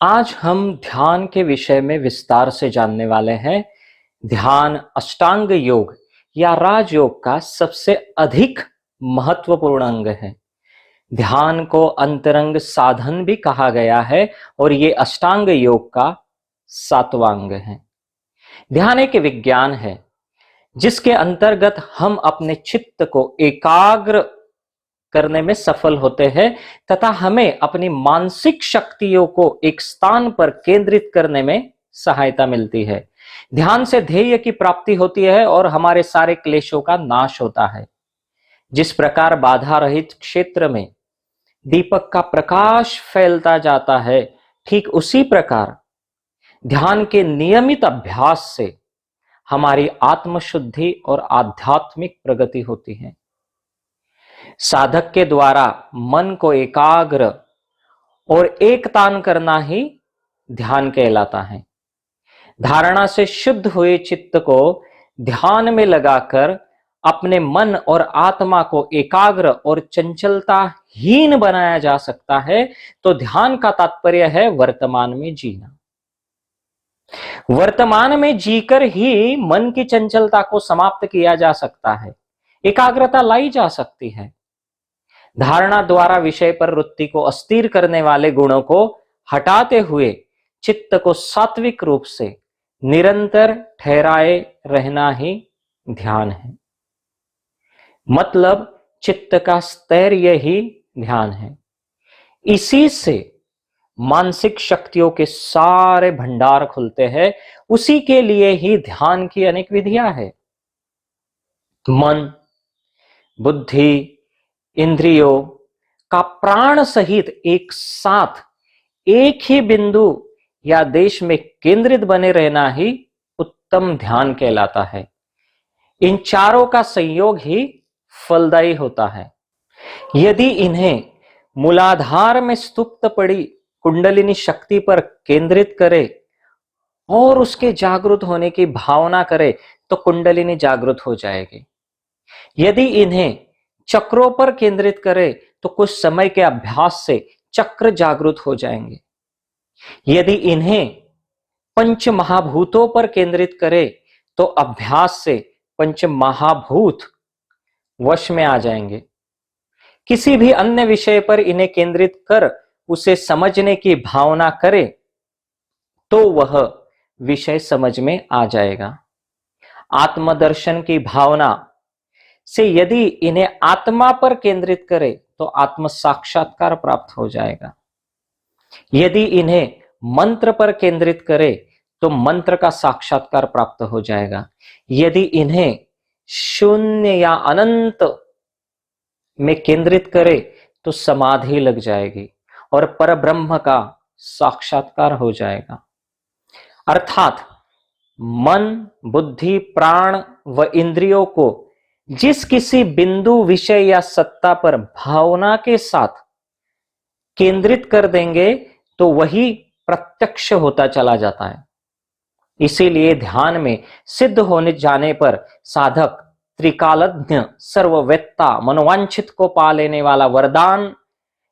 आज हम ध्यान के विषय में विस्तार से जानने वाले हैं। ध्यान अष्टांग योग या राजयोग का सबसे अधिक महत्वपूर्ण अंग है। ध्यान को अंतरंग साधन भी कहा गया है और ये अष्टांग योग का 7वां अंग है। ध्यान एक विज्ञान है जिसके अंतर्गत हम अपने चित्त को एकाग्र करने में सफल होते हैं तथा हमें अपनी मानसिक शक्तियों को एक स्थान पर केंद्रित करने में सहायता मिलती है। ध्यान से ध्येय की प्राप्ति होती है और हमारे सारे क्लेशों का नाश होता है। जिस प्रकार बाधा रहित क्षेत्र में दीपक का प्रकाश फैलता जाता है, ठीक उसी प्रकार ध्यान के नियमित अभ्यास से हमारी आत्मशुद्धि और आध्यात्मिक प्रगति होती है। साधक के द्वारा मन को एकाग्र और एकतान करना ही ध्यान कहलाता है। धारणा से शुद्ध हुए चित्त को ध्यान में लगाकर अपने मन और आत्मा को एकाग्र और चंचलताहीन बनाया जा सकता है। तो ध्यान का तात्पर्य है वर्तमान में जीना। वर्तमान में जीकर ही मन की चंचलता को समाप्त किया जा सकता है, एकाग्रता लाई जा सकती है। धारणा द्वारा विषय पर वृत्ति को अस्थिर करने वाले गुणों को हटाते हुए चित्त को सात्विक रूप से निरंतर ठहराए रहना ही ध्यान है। मतलब चित्त का स्थैर्य ही ध्यान है। इसी से मानसिक शक्तियों के सारे भंडार खुलते हैं। उसी के लिए ही ध्यान की अनेक विधियां हैं। मन, बुद्धि, इंद्रियों का प्राण सहित एक साथ एक ही बिंदु या देश में केंद्रित बने रहना ही उत्तम ध्यान कहलाता है। इन चारों का संयोग ही फलदायी होता है। यदि इन्हें मूलाधार में सुप्त पड़ी कुंडलिनी शक्ति पर केंद्रित करे और उसके जागृत होने की भावना करे तो कुंडलिनी जागृत हो जाएगी। यदि इन्हें चक्रों पर केंद्रित करे तो कुछ समय के अभ्यास से चक्र जागृत हो जाएंगे। यदि इन्हें पंच महाभूतों पर केंद्रित करे तो अभ्यास से पंच महाभूत वश में आ जाएंगे। किसी भी अन्य विषय पर इन्हें केंद्रित कर उसे समझने की भावना करे तो वह विषय समझ में आ जाएगा। आत्मदर्शन की भावना से यदि इन्हें आत्मा पर केंद्रित करे तो आत्म साक्षात्कार प्राप्त हो जाएगा। यदि इन्हें मंत्र पर केंद्रित करे तो मंत्र का साक्षात्कार प्राप्त हो जाएगा। यदि इन्हें शून्य या अनंत में केंद्रित करे तो समाधि लग जाएगी और परब्रह्म का साक्षात्कार हो जाएगा। अर्थात मन, बुद्धि, प्राण व इंद्रियों को जिस किसी बिंदु, विषय या सत्ता पर भावना के साथ केंद्रित कर देंगे तो वही प्रत्यक्ष होता चला जाता है। इसीलिए ध्यान में सिद्ध होने जाने पर साधक त्रिकालज्ञ, सर्ववेत्ता, मनोवांछित को पा लेने वाला, वरदान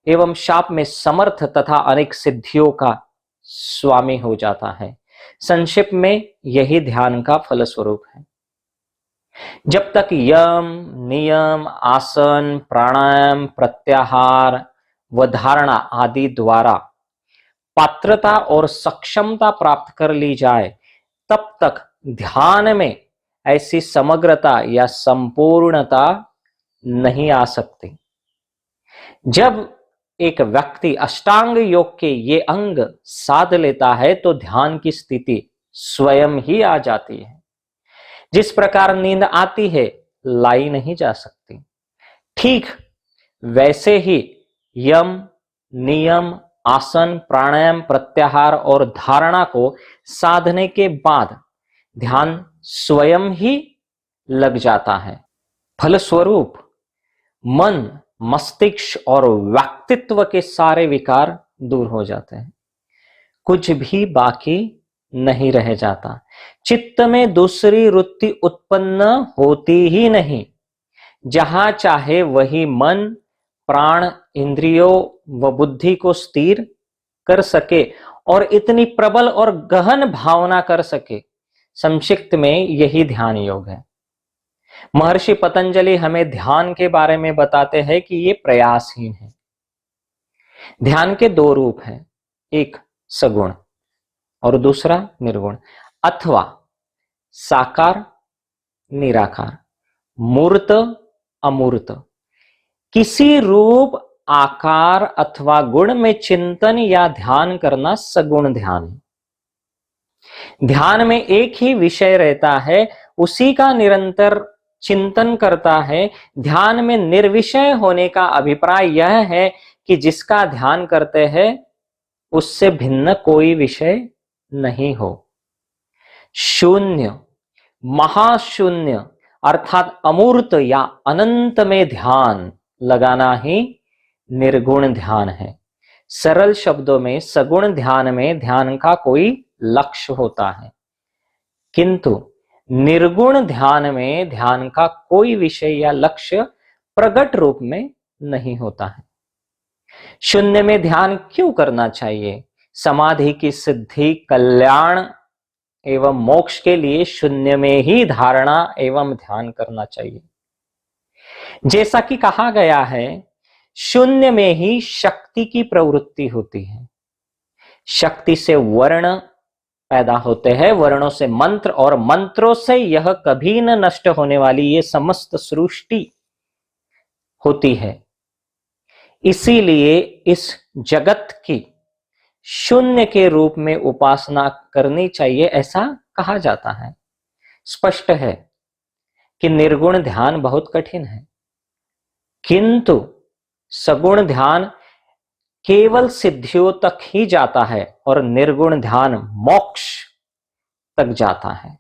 एवं शाप में समर्थ तथा अनेक सिद्धियों का स्वामी हो जाता है। संक्षिप्त में यही ध्यान का फलस्वरूप है। जब तक यम, नियम, आसन, प्राणायाम, प्रत्याहार व धारणा आदि द्वारा पात्रता और सक्षमता प्राप्त कर ली जाए, तब तक ध्यान में ऐसी समग्रता या संपूर्णता नहीं आ सकती। जब एक व्यक्ति अष्टांग योग के ये अंग साध लेता है तो ध्यान की स्थिति स्वयं ही आ जाती है। जिस प्रकार नींद आती है, लाई नहीं जा सकती, ठीक वैसे ही यम, नियम, आसन, प्राणायाम, प्रत्याहार और धारणा को साधने के बाद ध्यान स्वयं ही लग जाता है। फलस्वरूप मन, मस्तिष्क और व्यक्तित्व के सारे विकार दूर हो जाते हैं। कुछ भी बाकी नहीं रह जाता। चित्त में दूसरी वृत्ति उत्पन्न होती ही नहीं। जहां चाहे वही मन, प्राण, इंद्रियों व बुद्धि को स्थिर कर सके और इतनी प्रबल और गहन भावना कर सके, संक्षिप्त में यही ध्यान योग है। महर्षि पतंजलि हमें ध्यान के बारे में बताते हैं कि ये प्रयासहीन है। ध्यान के दो रूप हैं, एक सगुण और दूसरा निर्गुण, अथवा साकार निराकार, मूर्त अमूर्त। किसी रूप, आकार अथवा गुण में चिंतन या ध्यान करना सगुण ध्यान है। ध्यान में एक ही विषय रहता है, उसी का निरंतर चिंतन करता है। ध्यान में निर्विषय होने का अभिप्राय यह है कि जिसका ध्यान करते हैं उससे भिन्न कोई विषय नहीं हो। शून्य, महाशून्य अर्थात अमूर्त या अनंत में ध्यान लगाना ही निर्गुण ध्यान है। सरल शब्दों में सगुण ध्यान में ध्यान का कोई लक्ष्य होता है, किंतु निर्गुण ध्यान में ध्यान का कोई विषय या लक्ष्य प्रकट रूप में नहीं होता है। शून्य में ध्यान क्यों करना चाहिए? समाधि की सिद्धि, कल्याण एवं मोक्ष के लिए शून्य में ही धारणा एवं ध्यान करना चाहिए। जैसा कि कहा गया है, शून्य में ही शक्ति की प्रवृत्ति होती है। शक्ति से वर्ण पैदा होते हैं, वर्णों से मंत्र, और मंत्रों से यह कभी न नष्ट होने वाली ये समस्त सृष्टि होती है। इसीलिए इस जगत की शून्य के रूप में उपासना करनी चाहिए, ऐसा कहा जाता है। स्पष्ट है कि निर्गुण ध्यान बहुत कठिन है, किंतु सगुण ध्यान केवल सिद्धियों तक ही जाता है और निर्गुण ध्यान मोक्ष तक जाता है।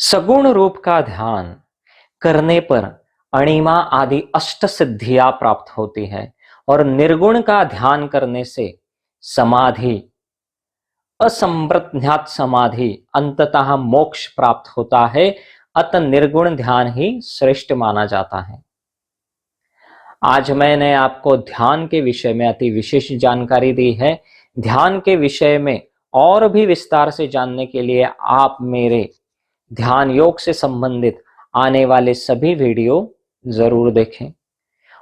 सगुण रूप का ध्यान करने पर अणिमा आदि अष्ट सिद्धियां प्राप्त होती है और निर्गुण का ध्यान करने से समाधि, असंप्रज्ञात समाधि, अंततः मोक्ष प्राप्त होता है। अतः निर्गुण ध्यान ही श्रेष्ठ माना जाता है। आज मैंने आपको ध्यान के विषय में अति विशेष जानकारी दी है। ध्यान के विषय में और भी विस्तार से जानने के लिए आप मेरे ध्यान योग से संबंधित आने वाले सभी वीडियो जरूर देखें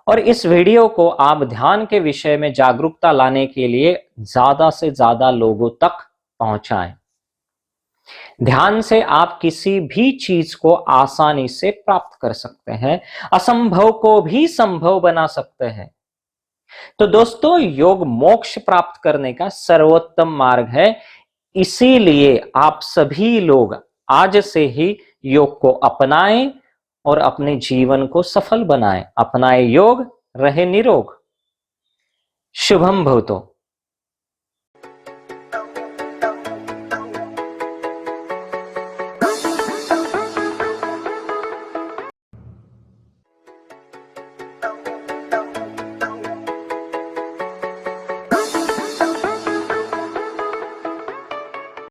और इस वीडियो को आप ध्यान के विषय में जागरूकता लाने के लिए ज्यादा से ज्यादा लोगों तक पहुंचाएं। ध्यान से आप किसी भी चीज को आसानी से प्राप्त कर सकते हैं, असंभव को भी संभव बना सकते हैं। तो दोस्तों, योग मोक्ष प्राप्त करने का सर्वोत्तम मार्ग है। इसीलिए आप सभी लोग आज से ही योग को अपनाएं और अपने जीवन को सफल बनाएं। अपनाएं योग, रहे निरोग। शुभम भवतो।